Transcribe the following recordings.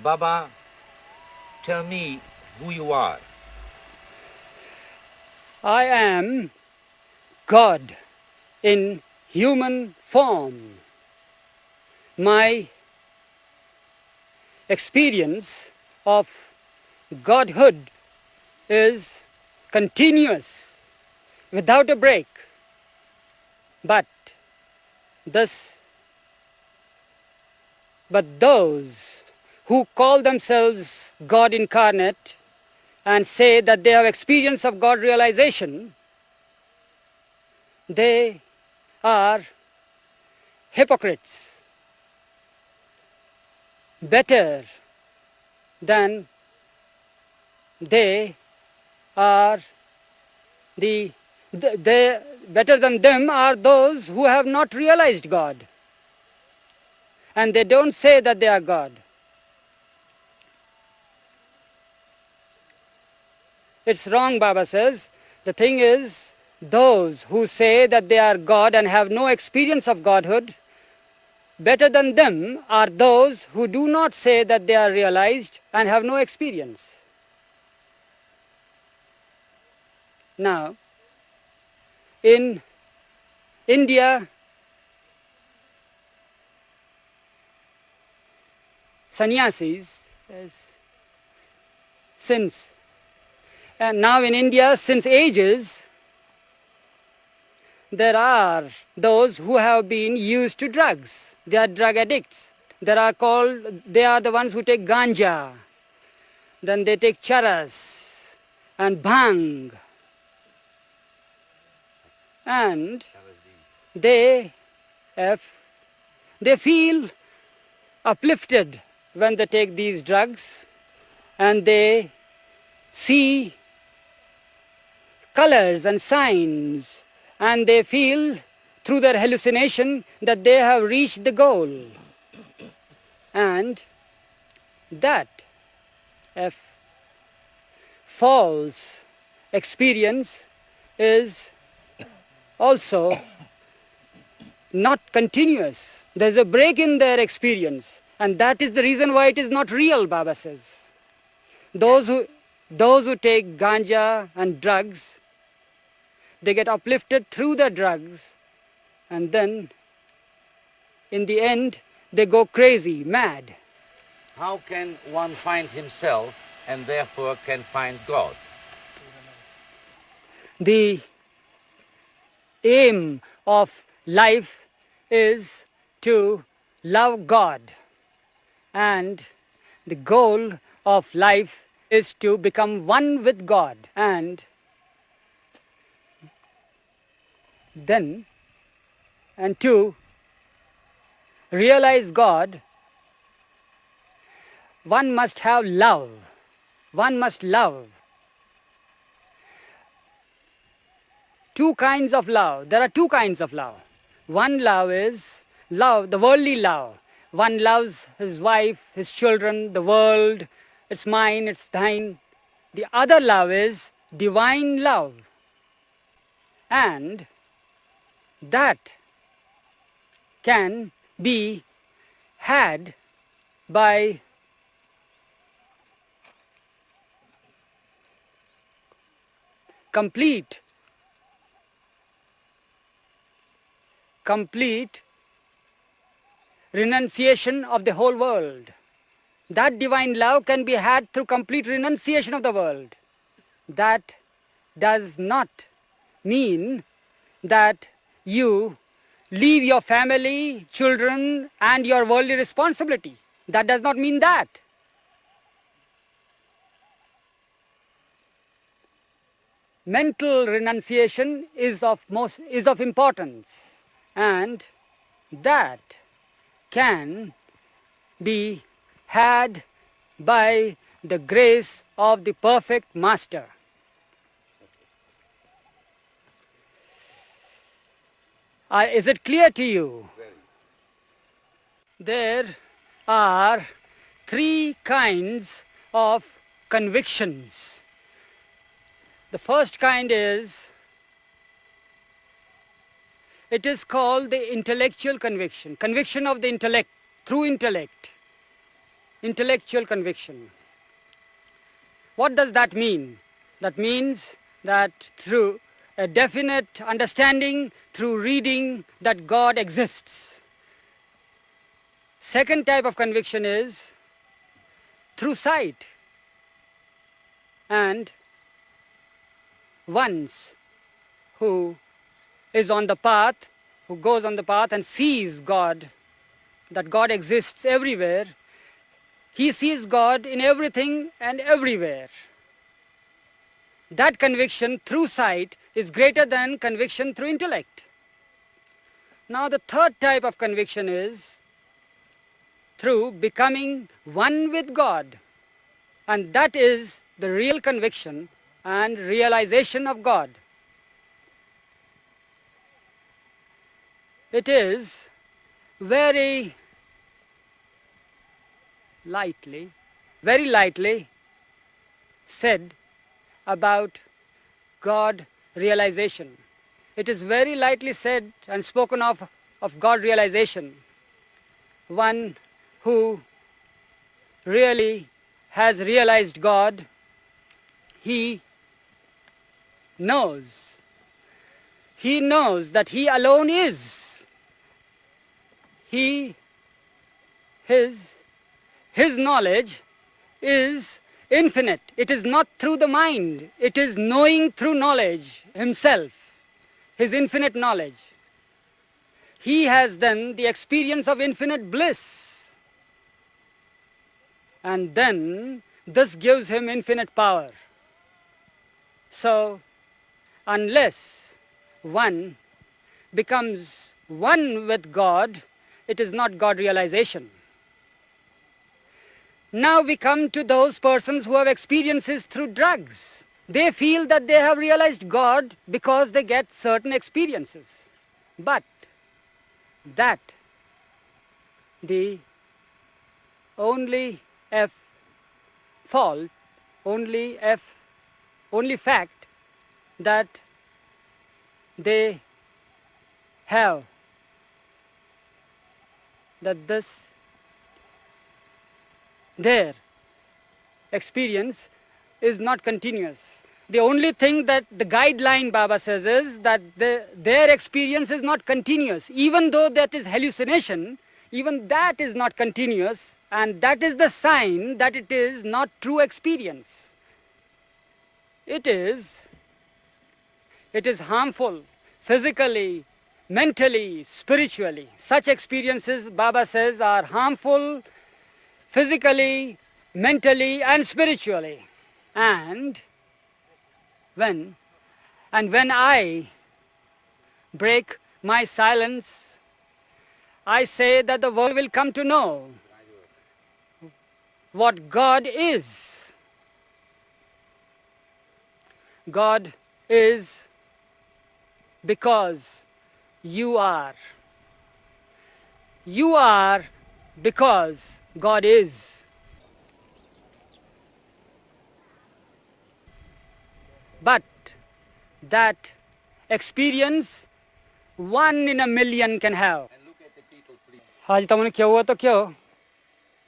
Baba, tell me who you are. I am God in human form. My experience of Godhood is continuous, without a break. But this, but those who call themselves God incarnate and say that they have experience of God realization, they are hypocrites. Better than they are better than them are those who have not realized God. And they don't say that they are God. It's wrong, Baba says. The thing is, those who say that they are God and have no experience of Godhood, better than them are those who do not say that they are realized and have no experience. Now, in India, sannyasis, now in India, since ages, there are those who have been used to drugs. They are drug addicts. They are the ones who take ganja. Then they take charas and bhang. And they feel uplifted when they take these drugs, and they see colors and signs, and they feel through their hallucination that they have reached the goal. And that false experience is also not continuous. There's a break in their experience, and that is the reason why it is not real, Baba says. Those who take ganja and drugs, they get uplifted through the drugs, and then in the end they go crazy, mad. How can one find himself and therefore can find God? The aim of life is to love God, and the goal of life is to become one with God, and to realize God, one must have love. One must love. Two kinds of love. There are two kinds of love. One love is love, the worldly love. One loves his wife, his children, the world. It's mine, it's thine. The other love is divine love. And that can be had by complete renunciation of the whole world. That divine love can be had through complete renunciation of the world. That does not mean that you leave your family, children, and your worldly responsibility. That does not mean that. Mental renunciation is of importance, and that can be had by the grace of the perfect Master. Is it clear to you? There are three kinds of convictions. The first kind is, it is called the intellectual conviction, conviction of the intellect, through intellect, intellectual conviction. What does that mean? That means that through a definite understanding, through reading, that God exists. Second type of conviction is through sight. And once who is on the path, who goes on the path and sees God, that God exists everywhere, he sees God in everything and everywhere. That conviction through sight is greater than conviction through intellect. Now the third type of conviction is through becoming one with God. And that is the real conviction and realization of God. It is very lightly said about God realization. It is very lightly said and spoken of God realization. One who really has realized God, he knows that he alone is. His knowledge is infinite. It is not through the mind. It is knowing through knowledge himself, his infinite knowledge. He has then the experience of infinite bliss. And then this gives him infinite power. So, unless one becomes one with God, it is not God realization. Now we come to those persons who have experiences through drugs. They feel that they have realized God because they get certain experiences. But that the only fact that they have, that their experience is not continuous. The only thing that the guideline Baba says is that their experience is not continuous. Even though that is hallucination, even that is not continuous, and that is the sign that it is not true experience. It is harmful physically, mentally, spiritually. Such experiences, Baba says, are harmful physically, mentally and spiritually. And when I break my silence, I say that the world will come to know what God is. God is because you are. You are because God is. But that experience 1 in a million can have. And look at the people, please. आज तुमने क्या हुआ तो क्या हो?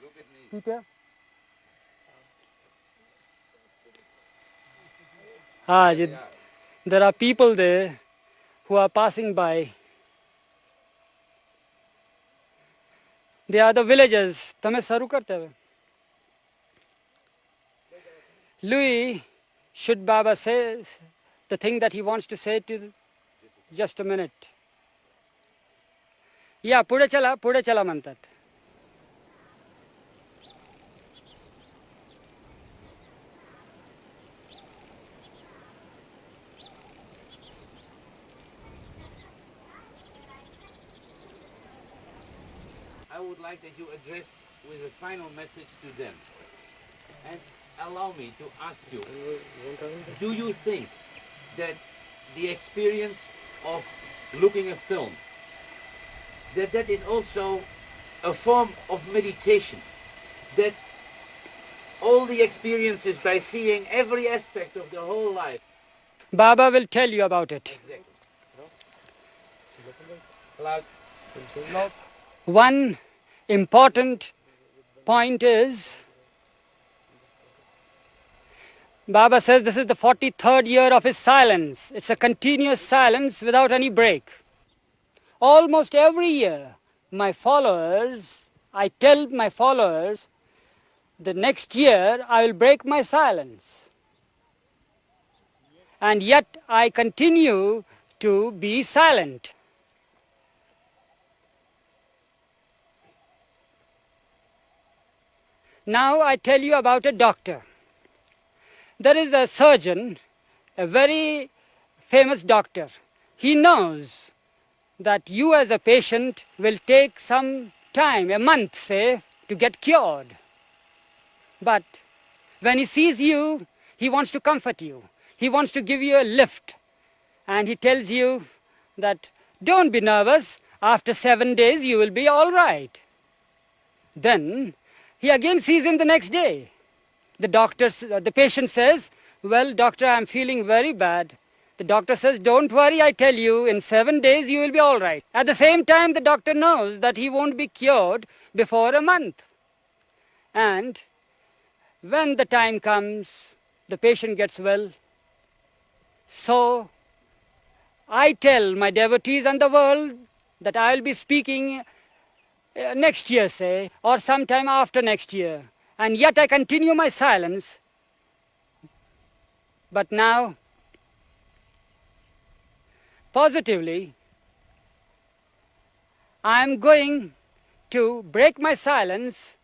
Look at me. क्या? आज there are people there who are passing by. They are the villagers. तुम्हें शुरू करते हुए. Louis, should Baba say the thing that he wants to say to just a minute? या पुढे चला म्हणतात. I would like that you address with a final message to them. And allow me to ask you, do you think that the experience of looking at film, that is also a form of meditation? That all the experiences by seeing every aspect of the whole life. Baba will tell you about it. Exactly. One important point is, Baba says this is the 43rd year of his silence. It's a continuous silence without any break. Almost every year, I tell my followers, the next year I will break my silence. And yet I continue to be silent. Now I tell you about a doctor. There is a surgeon, a very famous doctor. He knows that you as a patient will take some time, a month say, to get cured. But when he sees you, he wants to comfort you. He wants to give you a lift. And he tells you that don't be nervous. After 7 days you will be all right. Then he again sees him the next day. The patient says, well, doctor, I'm feeling very bad. The doctor says, don't worry, I tell you, in 7 days you will be all right. At the same time, the doctor knows that he won't be cured before a month. And when the time comes, the patient gets well. So I tell my devotees and the world that I'll be speaking next year, say, or sometime after next year. And yet I continue my silence. But now, positively, I am going to break my silence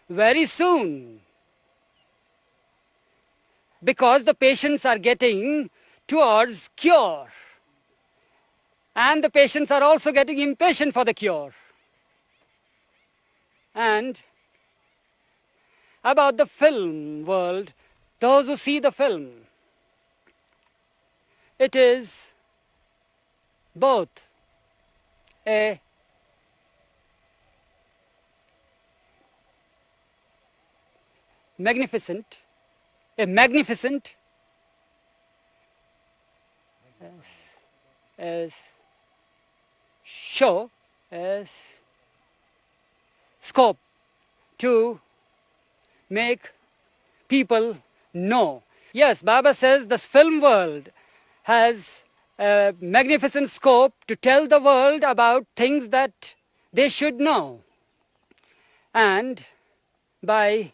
very soon, because the patients are getting towards cure, and the patients are also getting impatient for the cure. And about the film world, those who see the film, it is both a magnificent show, as scope to make people know. Yes, Baba says this film world has a magnificent scope to tell the world about things that they should know. And by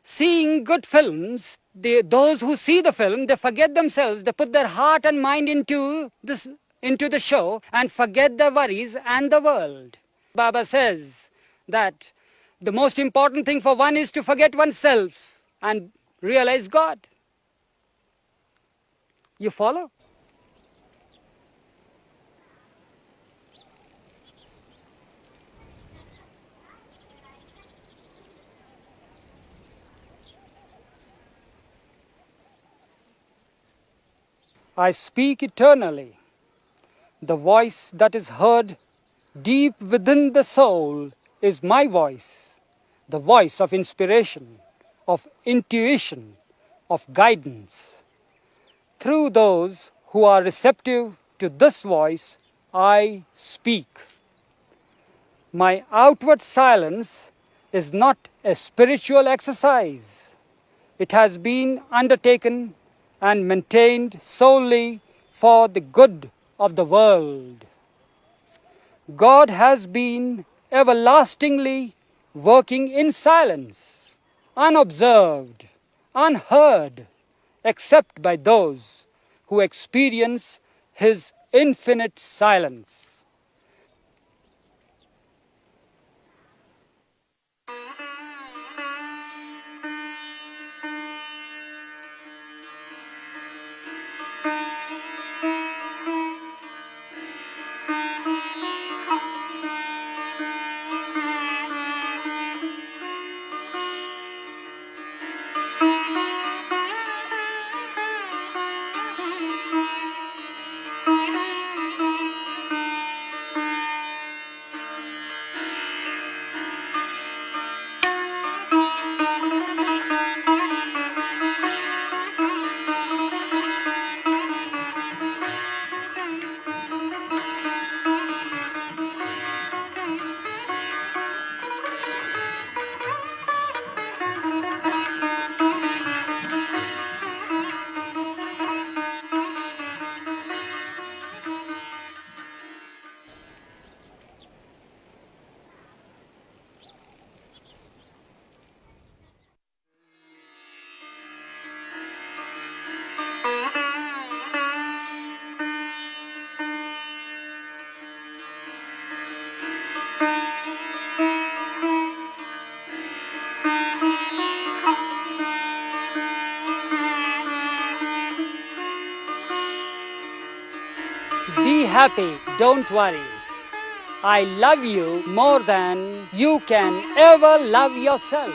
seeing good films, those who see the film, they forget themselves, they put their heart and mind into the show and forget their worries and the world. Baba says that the most important thing for one is to forget oneself and realize God. You follow? I speak eternally. The voice that is heard deep within the soul is my voice, the voice of inspiration, of intuition, of guidance. Through those who are receptive to this voice, I speak. My outward silence is not a spiritual exercise. It has been undertaken and maintained solely for the good of the world. God has been everlastingly working in silence, unobserved, unheard, except by those who experience His infinite silence. Be happy, don't worry. I love you more than you can ever love yourself.